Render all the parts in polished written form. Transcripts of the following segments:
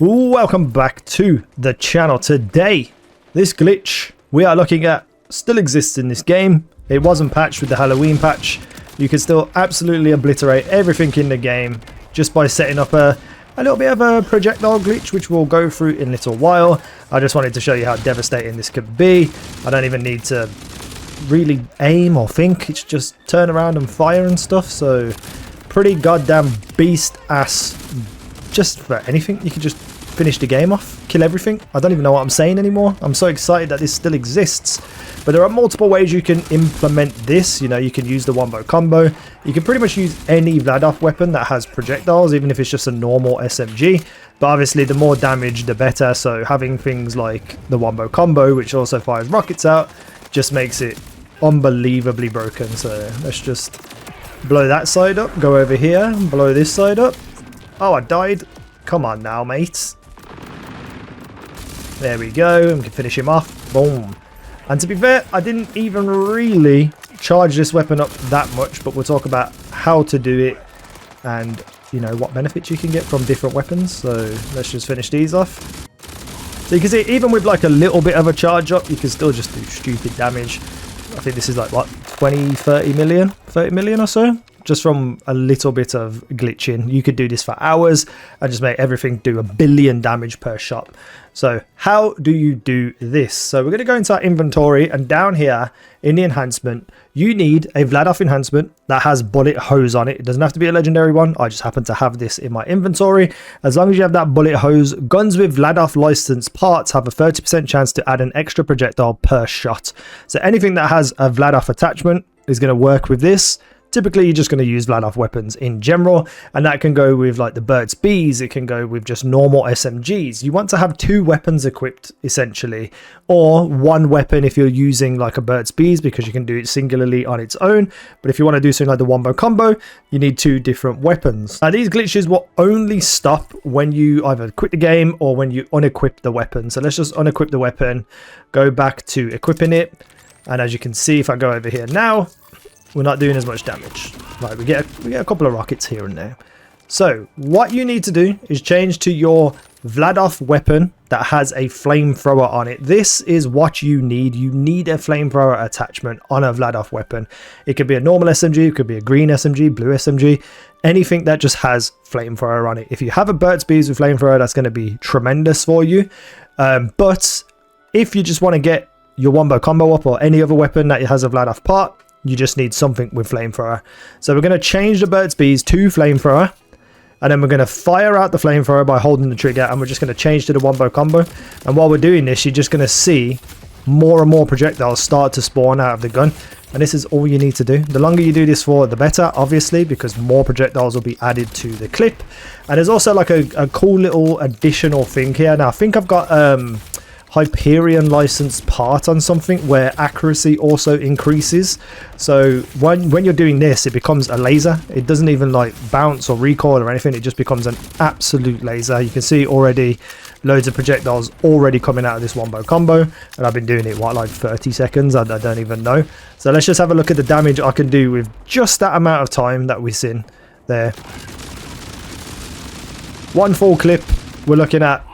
Welcome back to the channel. Today, this glitch we are looking at still exists in this game. It wasn't patched with the Halloween patch. You can still absolutely obliterate everything in the game just by setting up a little bit of a projectile glitch, which we'll go through in a little while. I just wanted to show you how devastating this could be. I don't even need to really aim or think. It's just turn around and fire and stuff. So pretty goddamn beast ass. Just for anything, you can just finish the game off, kill everything. I don't even know what I'm saying anymore. I'm so excited that this still exists. But there are multiple ways you can implement this. You know, you can use the wombo combo. You can pretty much use any vladof weapon that has projectiles, even if it's just a normal SMG. But obviously, the more damage, the better. So having things like the wombo combo, which also fires rockets out, just makes it unbelievably broken. So let's just blow that side up, go over here, blow this side up. Oh, I died. Come on now, mates. There we go. We can finish him off. Boom. And to be fair, I didn't even really charge this weapon up that much, but we'll talk about how to do it and, you know, what benefits you can get from different weapons. So let's just finish these off. So you can see, even with like a little bit of a charge up, you can still just do stupid damage. I think this is like, what, 30 million or so? Just from a little bit of glitching. You could do this for hours and just make everything do 1 billion damage per shot. So how do you do this? So we're going to go into our inventory, and down here in the enhancement, you need a vladof enhancement that has bullet hose on it. It doesn't have to be a legendary one. I just happen to have this in my inventory. As long as you have that bullet hose, guns with vladof licensed parts have a 30% chance to add an extra projectile per shot. So anything that has a vladof attachment is going to work with this. Typically, you're just going to use vladof weapons in general, and that can go with like the Burt's Bees. It can go with just normal SMGs. You want to have 2 weapons equipped, essentially, or 1 weapon if you're using like a Burt's Bees, because you can do it singularly on its own. But if you want to do something like the wombo combo, you need 2 different weapons. Now, these glitches will only stop when you either quit the game or when you unequip the weapon. So let's just unequip the weapon, go back to equipping it, and as you can see, if I go over here now, we're not doing as much damage. Right, we get a couple of rockets here and there. So what you need to do is change to your vladof weapon that has a flamethrower on it. This is what you need. You need a flamethrower attachment on a vladof weapon. It could be a normal SMG, it could be a green SMG, blue SMG, anything that just has flamethrower on it. If you have a Burt's Bees with flamethrower, that's going to be tremendous for you. But if you just want to get your wombo combo up, or any other weapon that has a vladof part, you just need something with flamethrower. So we're going to change the Burt's Bees to flamethrower, and then we're going to fire out the flamethrower by holding the trigger, and we're just going to change to the wombo combo. And while we're doing this, you're just going to see more and more projectiles start to spawn out of the gun, and this is all you need to do. The longer you do this for, the better, obviously, because more projectiles will be added to the clip. And there's also like a cool little additional thing here. Now I think I've got Hyperion licensed part on something where accuracy also increases. So when you're doing this, it becomes a laser. It doesn't even like bounce or recoil or anything. It just becomes an absolute laser. You can see already loads of projectiles already coming out of this wombo combo, and I've been doing it, what, like 30 seconds? I don't even know. So let's just have a look at the damage I can do with just that amount of time that we've seen there. One full clip, we're looking at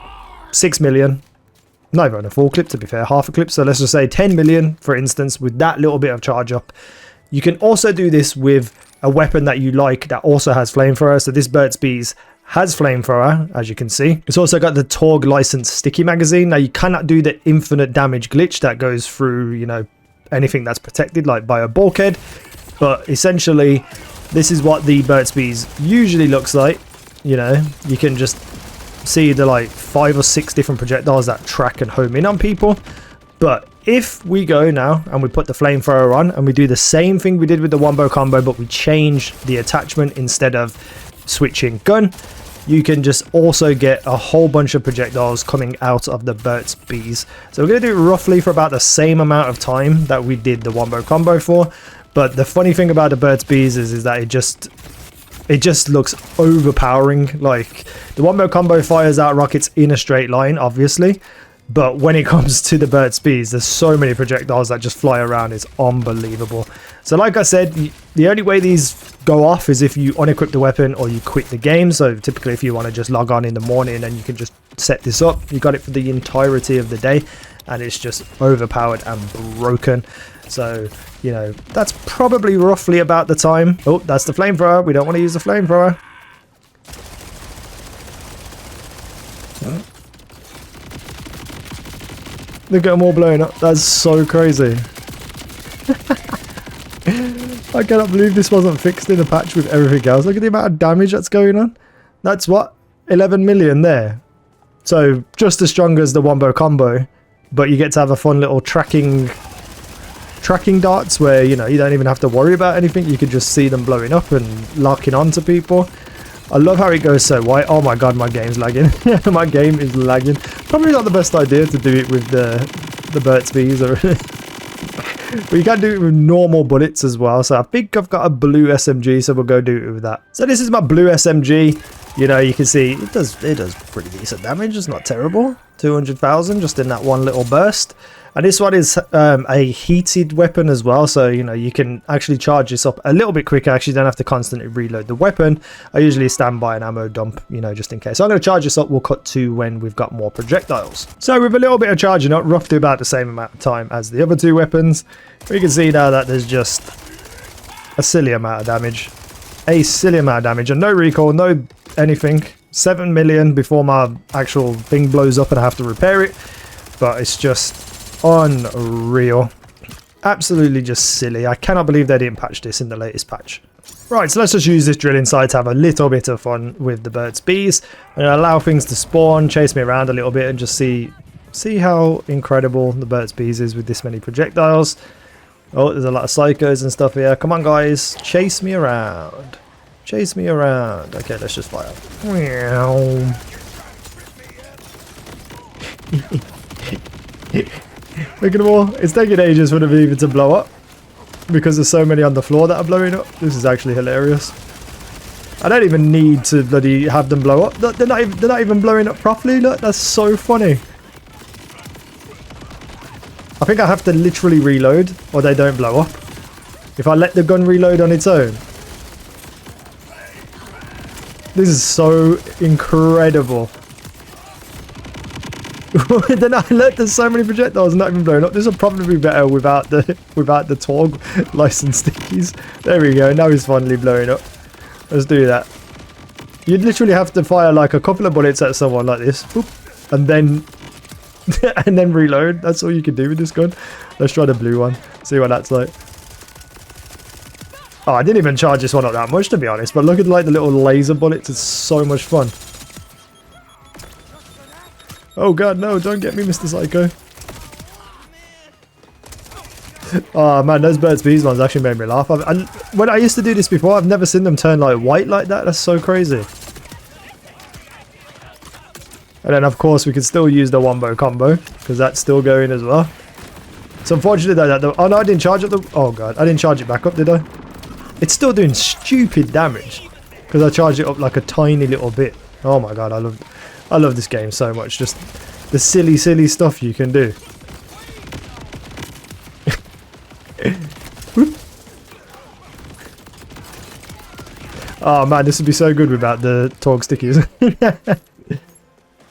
6 million. Not even a full clip, to be fair, half a clip. So let's just say 10 million, for instance, with that little bit of charge up. You can also do this with a weapon that you like that also has flamethrower. So this Burt's Bees has flamethrower, as you can see. It's also got the Torg licensed sticky magazine. Now you cannot do the infinite damage glitch that goes through, you know, anything that's protected, like by a bulkhead. But essentially, this is what the Burt's Bees usually looks like. You know, you can just see the like 5 or 6 different projectiles that track and home in on people. But if we go now and we put the flamethrower on and we do the same thing we did with the wombo combo, but we change the attachment instead of switching gun, you can just also get a whole bunch of projectiles coming out of the Burt's Bees. So we're going to do it roughly for about the same amount of time that we did the wombo combo for. But the funny thing about the Burt's Bees is that it just looks overpowering. Like, the wombo combo fires out rockets in a straight line, obviously, But when it comes to the Burt's Bees, there's so many projectiles that just fly around. It's unbelievable. So like I said, the only way these go off is if you unequip the weapon or you quit the game. So typically if you want to just log on in the morning and you can just set this up, you got it for the entirety of the day, and it's just overpowered and broken. So, you know, that's probably roughly about the time. Oh, that's the flamethrower. We don't want to use the flamethrower. Look at them all blowing up. That's so crazy. I cannot believe this wasn't fixed in the patch with everything else. Look at the amount of damage that's going on. That's what? 11 million there. So just as strong as the wombo combo, but you get to have a fun little tracking darts where, you know, you don't even have to worry about anything. You can just see them blowing up and locking onto people. I love how it goes so white. Oh my god, my game's lagging. My game is lagging. Probably not the best idea to do it with the Burt's Bees. But you can do it with normal bullets as well. So I think I've got a blue SMG, so we'll go do it with that. So this is my blue SMG. You know, you can see it does pretty decent damage. It's not terrible. 200,000 just in that one little burst. And this one is a heated weapon as well, so you know you can actually charge this up a little bit quicker. Actually, you don't have to constantly reload the weapon. I usually stand by an ammo dump, you know, just in case. So I'm going to charge this up. We'll cut to when we've got more projectiles. So with a little bit of charging up, roughly about the same amount of time as the other two weapons, we can see now that there's just a silly amount of damage. A silly amount of damage and no recoil, no anything. 7 million before my actual thing blows up and I have to repair it. But it's just unreal. Absolutely just silly. I cannot believe they didn't patch this in the latest patch. Right, so let's just use this drilling site to have a little bit of fun with the Burt's Bees and allow things to spawn, chase me around a little bit and just see how incredible the Burt's Bees is with this many projectiles. Oh, there's a lot of psychos and stuff here. Come on guys, chase me around. Chase me around. Okay, let's just fire. Look at them all. It's taking ages for them even to blow up because there's so many on the floor that are blowing up. This is actually hilarious. I don't even need to bloody have them blow up. They're not even blowing up properly. Look, that's so funny. I think I have to literally reload or they don't blow up. If I let the gun reload on its own. This is so incredible. Look, there's so many projectiles not even blowing up. This will probably be better without the Torg license stickies. There we go. Now he's finally blowing up. Let's do that. You'd literally have to fire like a couple of bullets at someone like this, boop, and then reload. That's all you can do with this gun. Let's try the blue one. See what that's like. Oh, I didn't even charge this one up that much to be honest. But look at like the little laser bullets. It's so much fun. Oh god, no, don't get me, Mr. Psycho. Oh man, those Burt's Bees ones actually made me laugh. When I used to do this before, I've never seen them turn like white like that. That's so crazy. And then of course we can still use the wombo combo, because that's still going as well. So unfortunately though, oh no, I didn't charge it. Oh god, I didn't charge it back up, did I? It's still doing stupid damage, because I charged it up like a tiny little bit. Oh my god, I love this game so much. Just the silly stuff you can do. Oh man, this would be so good without the Torg stickies.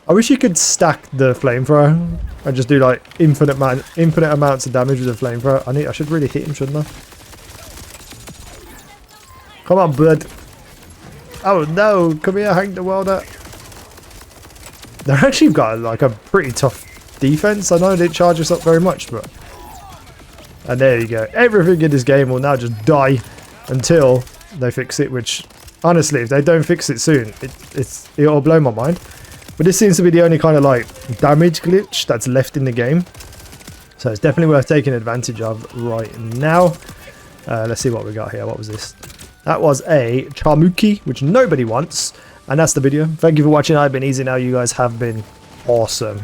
I wish you could stack the flamethrower and just do like infinite amounts of damage with the flamethrower. I should really hit him, shouldn't I? Come on, bud. Oh no, come here, Hank the Welder. They've actually got like a pretty tough defense. I know they didn't charge us up very much, but... And there you go. Everything in this game will now just die until they fix it, which... Honestly, if they don't fix it soon, it'll blow my mind. But this seems to be the only kind of like damage glitch that's left in the game. So it's definitely worth taking advantage of right now. Let's see what we got here. What was this? That was a Chamuki, which nobody wants. And that's the video. Thank you for watching. I've been easy now. You guys have been awesome.